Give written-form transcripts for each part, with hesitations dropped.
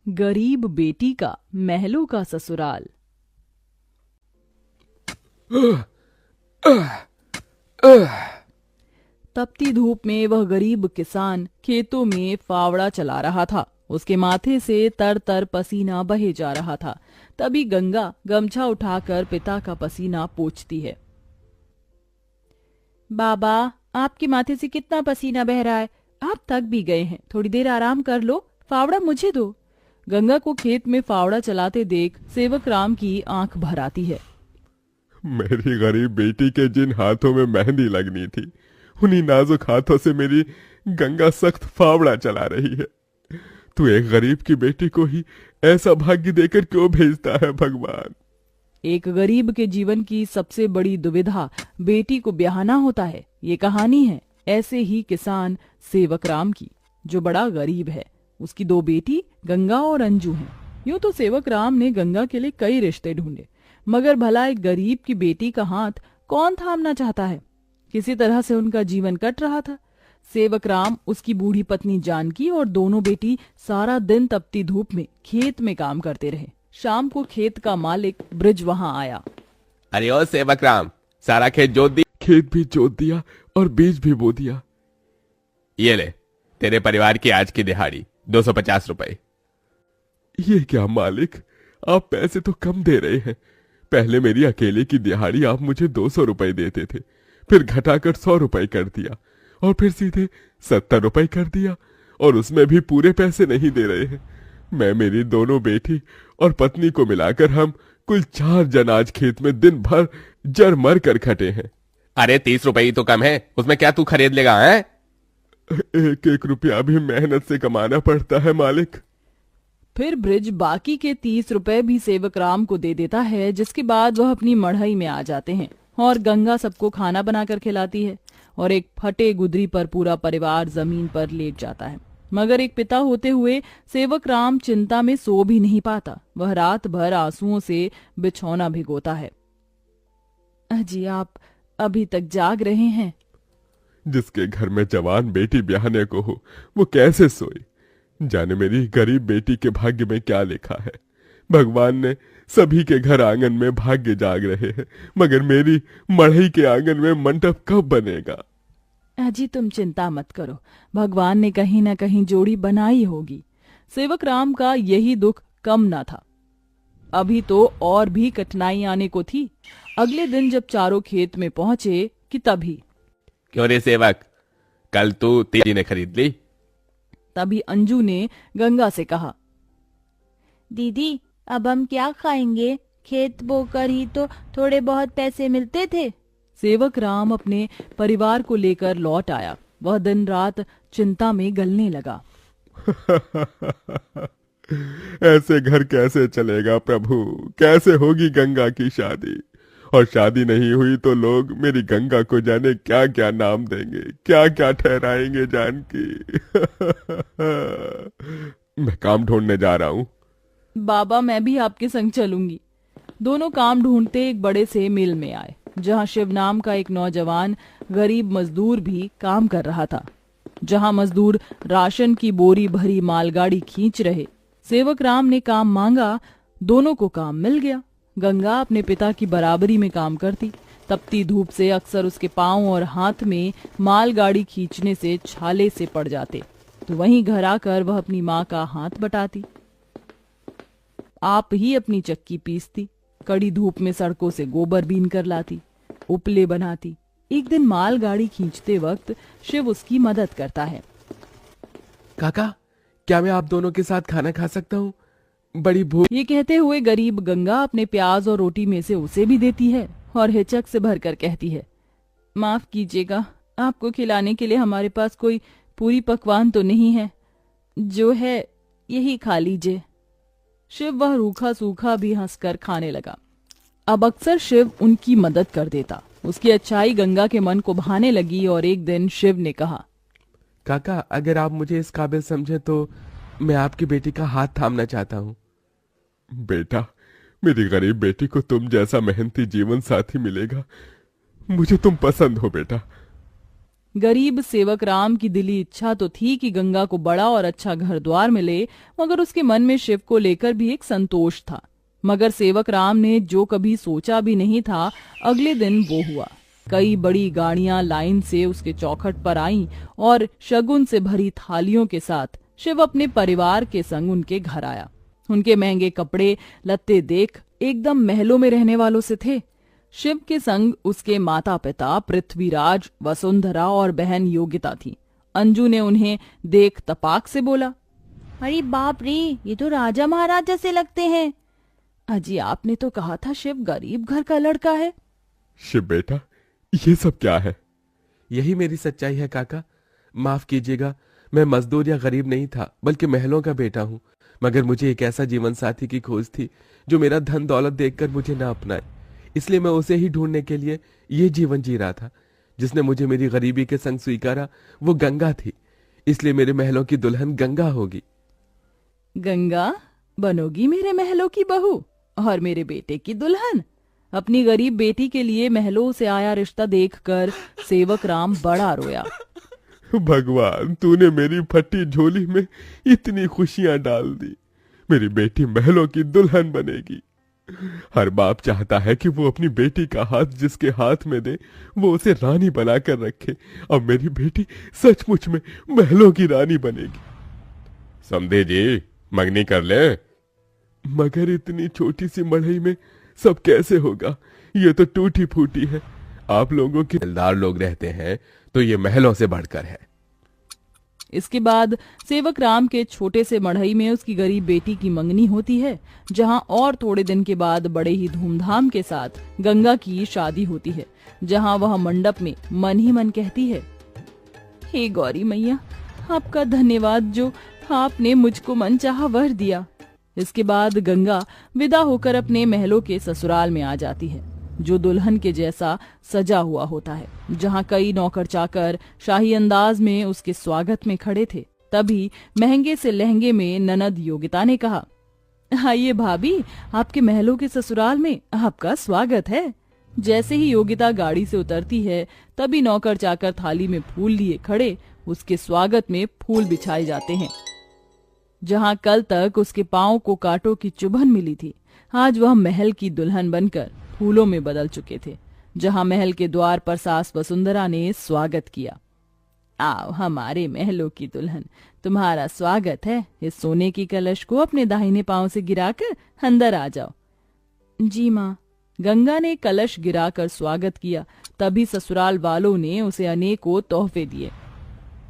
गरीब बेटी का महलों का ससुराल। तपती धूप में वह गरीब किसान खेतों में फावड़ा चला रहा था। उसके माथे से तर तर पसीना बहे जा रहा था। तभी गंगा गमछा उठाकर पिता का पसीना पोंछती है। बाबा, आपके माथे से कितना पसीना बह रहा है, आप थक भी गए हैं, थोड़ी देर आराम कर लो, फावड़ा मुझे दो। गंगा को खेत में फावड़ा चलाते देख सेवक राम की आंख भर आती है। मेरी गरीब बेटी के जिन हाथों में मेहंदी लगनी थी, उन्हीं नाजुक हाथों से मेरी गंगा सख्त फावड़ा चला रही है। तू एक गरीब की बेटी को ही ऐसा भाग्य देकर क्यों भेजता है भगवान? एक गरीब के जीवन की सबसे बड़ी दुविधा बेटी को ब्याहना होता है। ये कहानी है ऐसे ही किसान सेवक राम की, जो बड़ा गरीब है। उसकी दो बेटी गंगा और अंजू हैं। यूं तो सेवक राम ने गंगा के लिए कई रिश्ते ढूंढे, मगर भला एक गरीब की बेटी का हाथ कौन थामना चाहता है। किसी तरह से उनका जीवन कट रहा था। सेवक राम, उसकी बूढ़ी पत्नी जानकी और दोनों बेटी सारा दिन तपती धूप में खेत में काम करते रहे। शाम को खेत का मालिक ब्रिज वहां आया। अरे ओ सेवक राम, सारा खेत जोत दी? खेत भी जोत दिया और बीज भी बो दिया। ये ले, तेरे परिवार की आज की दिहाड़ी 250 रुपए। ये क्या मालिक, आप पैसे तो कम दे रहे हैं। पहले मेरी अकेले की दिहाड़ी आप मुझे 200 रुपए देते थे, फिर घटाकर 100 रुपए कर दिया और फिर सीधे 70 रुपए कर दिया, और उसमें भी पूरे पैसे नहीं दे रहे हैं। मैं, मेरी दोनों बेटी और पत्नी को मिलाकर हम कुल 4 जन आज खेत में दिन भर जर मर कर खटे हैं। अरे 30 रुपए ही तो कम है, उसमें क्या तू खरीद लेगा? है एक एक रुपया भी मेहनत से कमाना पड़ता है मालिक। फिर ब्रिज बाकी के 30 रुपए भी सेवक राम को दे देता है, जिसके बाद वह अपनी मढ़ई में आ जाते हैं और गंगा सबको खाना बनाकर खिलाती है और एक फटे गुदरी पर पूरा परिवार जमीन पर लेट जाता है। मगर एक पिता होते हुए सेवक राम चिंता में सो भी नहीं पाता। वह रात भर आंसुओं से बिछौना भिगोता है। अजी, आप अभी तक जाग रहे हैं? जिसके घर में जवान बेटी ब्याहने को हो, वो कैसे सोए? जाने मेरी गरीब बेटी के भाग्य में क्या लिखा है। भगवान ने सभी के घर आंगन में भाग्य जाग रहे हैं, मगर मेरी मढ़ई के आंगन में मंडप कब बनेगा? अजी, तुम चिंता मत करो, भगवान ने कहीं न कहीं जोड़ी बनाई होगी। सेवक राम का यही दुख कम न था। अभी तो और भी कठिनाई आने को थी। अगले दिन जब चारों खेत में पहुंचे कि तभी, क्यों रे सेवक, कल तू तेजी ने खरीद ली? तभी अंजू ने गंगा से कहा, दीदी, अब हम क्या खाएंगे? खेत बोकर ही तो थोड़े बहुत पैसे मिलते थे। सेवक राम अपने परिवार को लेकर लौट आया। वह दिन रात चिंता में गलने लगा। ऐसे घर कैसे चलेगा प्रभु? कैसे होगी गंगा की शादी? और शादी नहीं हुई तो लोग मेरी गंगा को जाने क्या क्या नाम देंगे, क्या क्या ठहराएंगे जानकी। मैं काम ढूंढने जा रहा हूँ। बाबा, मैं भी आपके संग चलूंगी। दोनों काम ढूंढते एक बड़े से मिल में आए, जहां शिव नाम का एक नौजवान गरीब मजदूर भी काम कर रहा था। जहां मजदूर राशन की बोरी भरी मालगाड़ी खींच रहे। सेवक राम ने काम मांगा, दोनों को काम मिल गया। गंगा अपने पिता की बराबरी में काम करती। तपती धूप से अक्सर उसके पांव और हाथ में मालगाड़ी खींचने से छाले से पड़ जाते, तो वहीं घर आकर वह अपनी माँ का हाथ बटाती। आप ही अपनी चक्की पीसती, कड़ी धूप में सड़कों से गोबर बीन कर लाती, उपले बनाती। एक दिन मालगाड़ी खींचते वक्त शिव उसकी मदद करता है। काका, क्या मैं आप दोनों के साथ खाना खा सकता हूँ? बड़ी भूख। ये कहते हुए गरीब गंगा अपने प्याज और रोटी में से उसे भी देती है और हिचक से भरकर कहती है, माफ कीजिएगा, आपको खिलाने के लिए हमारे पास कोई पूरी पकवान तो नहीं है, जो है यही खा लीजिए। शिव वह रूखा सूखा भी हंसकर खाने लगा। अब अक्सर शिव उनकी मदद कर देता। उसकी अच्छाई गंगा के मन को भाने लगी और एक दिन शिव ने कहा, काका, अगर आप मुझे इस काबिल समझे तो मैं आपकी बेटी का हाथ थामना चाहता हूँ। बेटा, मेरी गरीब बेटी को तुम जैसा मेहनती जीवन साथी मिलेगा। मुझे तुम पसंद हो बेटा। गरीब सेवक राम की दिली इच्छा तो थी कि गंगा को बड़ा और अच्छा घर द्वार मिले, मगर उसके मन में शिव को लेकर भी एक संतोष था। मगर सेवक राम ने जो कभी सोचा भी नहीं था, अगले दिन वो हुआ। कई बड़ी गाड़ियां लाइन से उसके चौखट पर आईं और शगुन से भरी थालियों के साथ शिव अपने परिवार के संग उनके घर आया। उनके महंगे कपड़े लत्ते देख एकदम महलों में रहने वालों से थे। शिव के संग उसके माता पिता पृथ्वीराज, वसुंधरा और बहन योगिता थी। अंजू ने उन्हें देख तपाक से बोला, अरे बाप रे, ये तो राजा महाराजा से लगते हैं। अजी आपने तो कहा था शिव गरीब घर का लड़का है। शिव बेटा, ये सब क्या है? यही मेरी सच्चाई है काका। माफ कीजिएगा, मैं मजदूर या गरीब नहीं था, बल्कि महलों का बेटा हूँ। मगर मुझे एक ऐसा जीवन साथी की खोज थी जो मेरा धन दौलत देखकर मुझे न अपनाए। इसलिए मैं उसे ही ढूंढने के लिए ये जीवन जी रहा था। जिसने मुझे मेरी गरीबी के संग स्वीकारा वो गंगा थी। इसलिए मेरे महलों की दुल्हन गंगा होगी। गंगा बनोगी मेरे महलों की बहू और मेरे बेटे की दुल्हन? अपनी गरीब बेटी के लिए महलों से आया रिश्ता देखकर सेवक राम बड़ा रोया। भगवान, तूने मेरी फटी झोली में इतनी खुशियां डाल दी। मेरी बेटी महलों की दुल्हन बनेगी। हर बाप चाहता है कि वो अपनी बेटी का हाथ जिसके हाथ में दे वो उसे रानी बनाकर रखे। अब मेरी बेटी सचमुच में महलों की रानी बनेगी। समझे जी, मंगनी कर ले। मगर इतनी छोटी सी मढ़ई में सब कैसे होगा? ये तो टूटी फूटी है। आप लोगों के दिलदार लोग रहते हैं तो ये महलों से बढ़कर है। इसके बाद सेवक राम के छोटे से मढ़ई में उसकी गरीब बेटी की मंगनी होती है, जहां और थोड़े दिन के बाद बड़े ही धूमधाम के साथ गंगा की शादी होती है, जहां वह मंडप में मन ही मन कहती है, हे गौरी मैया, आपका धन्यवाद जो आपने मुझको मनचाहा वर दिया। इसके बाद गंगा विदा होकर अपने महलों के ससुराल में आ जाती है, जो दुल्हन के जैसा सजा हुआ होता है, जहां कई नौकर चाकर शाही अंदाज में उसके स्वागत में खड़े थे। तभी महंगे से लहंगे में ननद योगिता ने कहा, आइए भाभी, आपके महलों के ससुराल में आपका स्वागत है। जैसे ही योगिता गाड़ी से उतरती है, तभी नौकर चाकर थाली में फूल लिए खड़े उसके स्वागत में फूल बिछाए जाते हैं। जहां कल तक उसके पांव को कांटों की चुभन मिली थी, आज वह महल की दुल्हन बनकर फूलों में बदल चुके थे। जहां महल के द्वार पर सास वसुंधरा ने स्वागत किया, आओ हमारे महलों की दुल्हन, तुम्हारा स्वागत है। इस सोने की कलश को अपने दाहिने पांव से गिराकर अंदर आ जाओ। जी माँ। गंगा ने कलश गिराकर स्वागत किया। तभी ससुराल वालों ने उसे अनेकों तोहफे दिए।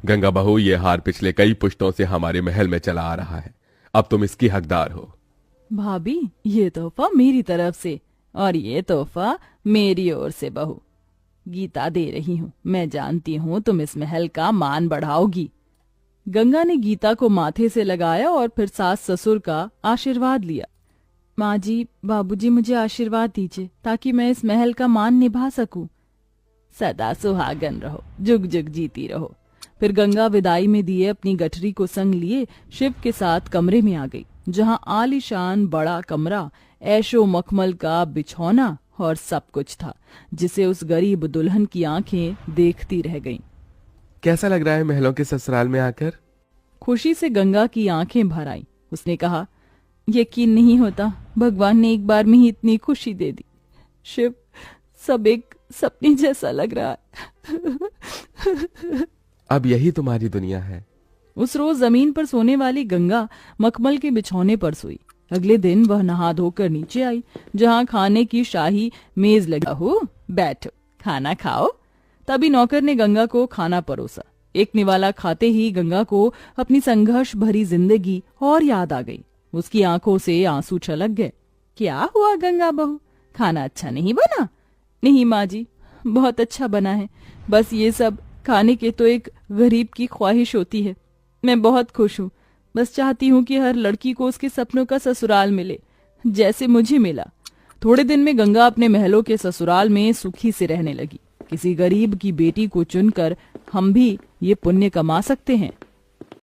गंगा बहू, ये हार पिछले कई पुश्तों से हमारे महल में चला आ रहा है। अब तुम इसकी हकदार हो। भाभी, ये तोहफा मेरी तरफ से और ये तोहफा मेरी ओर से बहू। गीता दे रही हूँ। मैं जानती हूँ तुम इस महल का मान बढ़ाओगी। गंगा ने गीता को माथे से लगाया और फिर सास ससुर का आशीर्वाद लिया। माँ जी, बाबूजी, मुझे आशीर्वाद दीजिए ताकि मैं इस महल का मान निभा सकूं। सदा सुहागन रहो, जुग जुग जीती रहो। फिर गंगा विदाई में दिए अपनी गठरी को संग लिए शिव के साथ कमरे में आ गई, जहां आलीशान बड़ा कमरा, ऐशो मखमल का बिछौना और सब कुछ था, जिसे उस गरीब दुल्हन की आंखें देखती रह गईं। कैसा लग रहा है महलों के ससुराल में आकर? खुशी से गंगा की आंखें भर आईं। उसने कहा, यकीन नहीं होता, भगवान ने एक बार में ही इतनी खुशी दे दी। शिव, सब एक सपने जैसा लग रहा है। अब यही तुम्हारी दुनिया है। उस रोज जमीन पर सोने वाली गंगा मखमल के बिछौने पर सोई। अगले दिन वह नहा धोकर नीचे आई, जहां खाने की शाही मेज लगा हो। बैठो, खाना खाओ। तभी नौकर ने गंगा को खाना परोसा। एक निवाला खाते ही गंगा को अपनी संघर्ष भरी जिंदगी और याद आ गई। उसकी आंखों से आंसू छलक गए। क्या हुआ गंगा बहू, खाना अच्छा नहीं बना? नहीं माँ जी, बहुत अच्छा बना है। बस ये सब खाने के तो एक गरीब की ख्वाहिश होती है। मैं बहुत खुश हूँ। बस चाहती हूँ कि हर लड़की को उसके सपनों का ससुराल मिले, जैसे मुझे मिला। थोड़े दिन में गंगा अपने महलों के ससुराल में सुखी से रहने लगी। किसी गरीब की बेटी को चुनकर हम भी ये पुण्य कमा सकते हैं।